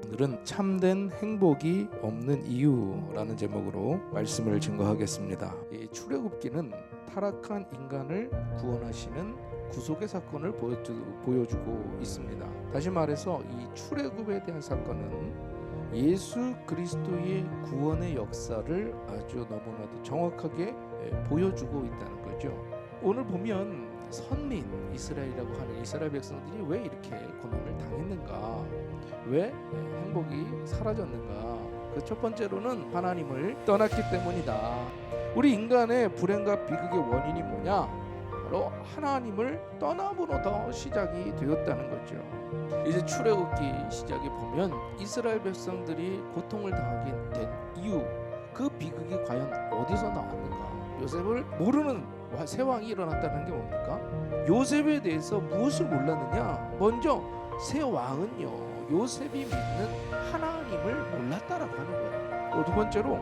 오늘은 참된 행복이 없는 이유라는 제목으로 말씀을 증거하겠습니다. 이 출애굽기는 타락한 인간을 구원하시는 구속의 사건을 보여주고 있습니다. 다시 말해서 이 출애굽에 대한 사건은 예수 그리스도의 구원의 역사를 아주 너무나도 정확하게 보여주고 있다는 거죠. 오늘 보면 선민 이스라엘이라고 하는 이스라엘 백성들이 왜 이렇게 고난을 당했는가, 왜 행복이 사라졌는가? 그 첫 번째로는 하나님을 떠났기 때문이다. 우리 인간의 불행과 비극의 원인이 뭐냐? 바로 하나님을 떠남으로부터 시작이 되었다는 거죠. 이제 출애굽기 시작에 보면 이스라엘 백성들이 고통을 당하게 된 이유, 그 비극이 과연 어디서 나왔는가? 요셉을 모르는 새 왕이 일어났다는 게 뭡니까? 요셉에 대해서 무엇을 몰랐느냐? 먼저 새 왕은요, 요셉이 믿는 하나님을 몰랐다라고 하는 거예요. 또 두 번째로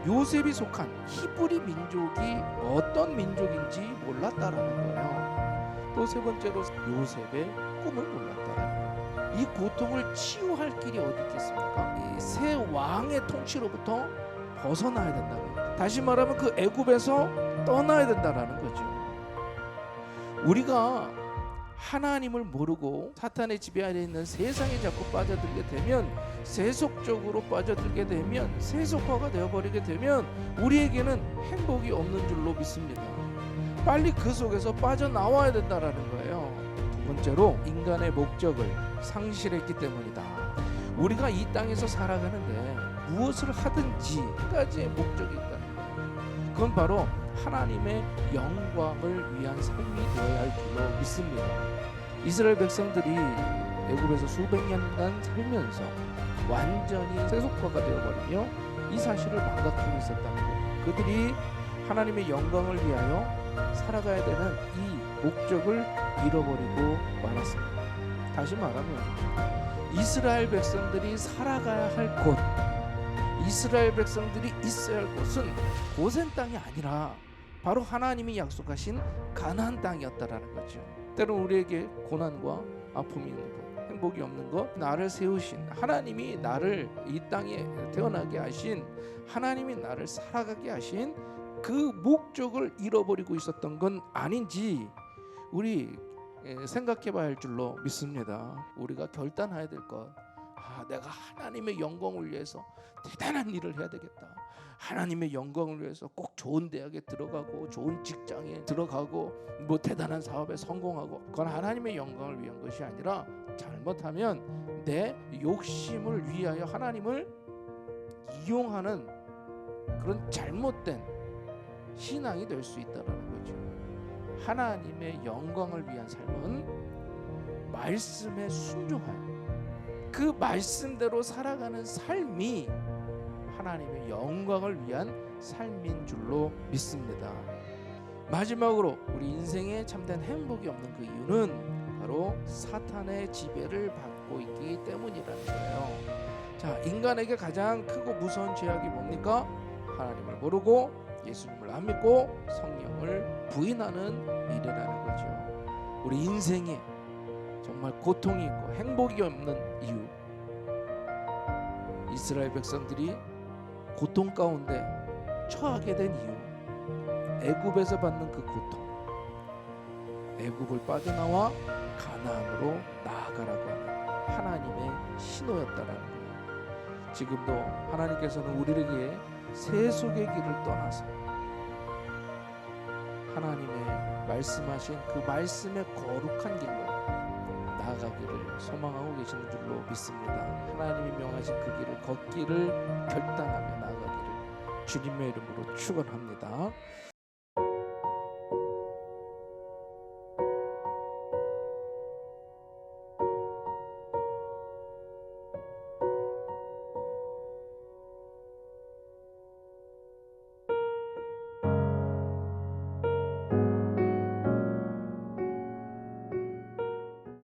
요셉이 속한 히브리 민족이 어떤 민족인지 몰랐다라는 거예요. 또 세 번째로 요셉의 꿈을 몰랐다라는 거예요. 이 고통을 치유할 길이 어디 있겠습니까? 이 새 왕의 통치로부터 벗어나야 된다는 거예요. 다시 말하면 그 애굽에서 떠나야 된다라는 거죠. 우리가 하나님을 모르고 사탄의 지배 아래 있는 세상에 자꾸 빠져들게 되면, 세속적으로 빠져들게 되면, 세속화가 되어버리게 되면 우리에게는 행복이 없는 줄로 믿습니다. 빨리 그 속에서 빠져나와야 된다라는 거예요. 두 번째로 인간의 목적을 상실했기 때문이다. 우리가 이 땅에서 살아가는데 무엇을 하든지 한 가지의 목적이 있다는 거예요. 그건 바로 하나님의 영광을 위한 삶이 되어야 할 줄로 믿습니다. 이스라엘 백성들이 애굽에서 수백 년간 살면서 완전히 세속화가 되어버리며 이 사실을 망각하고 있었다는 거예요. 그들이 하나님의 영광을 위하여 살아가야 되는 이 목적을 잃어버리고 말았습니다. 다시 말하면 이스라엘 백성들이 살아가야 할 곳, 이스라엘 백성들이 있어야 할 곳은 고센 땅이 아니라 바로 하나님이 약속하신 가나안 땅이었다라는 거죠. 때론 우리에게 고난과 아픔이 있는 것, 행복이 없는 것, 나를 세우신 하나님이, 나를 이 땅에 태어나게 하신 하나님이, 나를 살아가게 하신 그 목적을 잃어버리고 있었던 건 아닌지 우리 생각해 봐야 할 줄로 믿습니다. 우리가 결단해야 될 것, 내가 하나님의 영광을 위해서 대단한 일을 해야 되겠다. 하나님의 영광을 위해서 꼭 좋은 대학에 들어가고 좋은 직장에 들어가고 뭐 대단한 사업에 성공하고, 그건 하나님의 영광을 위한 것이 아니라 잘못하면 내 욕심을 위하여 하나님을 이용하는 그런 잘못된 신앙이 될 수 있다는 거죠. 하나님의 영광을 위한 삶은 말씀에 순종하여 그 말씀대로 살아가는 삶이 하나님의 영광을 위한 삶인 줄로 믿습니다. 마지막으로 우리 인생에 참된 행복이 없는 그 이유는 바로 사탄의 지배를 받고 있기 때문이라는 거예요. 자, 인간에게 가장 크고 무서운 죄악이 뭡니까? 하나님을 모르고 예수님을 안 믿고 성령을 부인하는 일이라는 거죠. 우리 인생에 정말 고통이 있고 행복이 없는 이유, 이스라엘 백성들이 고통 가운데 처하게 된 이유, 애굽에서 받는 그 고통, 애굽을 빠져나와 가나안으로 나아가라고 하는 하나님의 신호였다라는 거예요. 지금도 하나님께서는 우리에게 세속의 길을 떠나서 하나님의 말씀하신 그 말씀의 거룩한 길로 나아가기를 소망하고 계시는 줄로 믿습니다. 하나님이 명하신 그 길을 걷기를 결단하며 나아가기를 주님의 이름으로 축원합니다.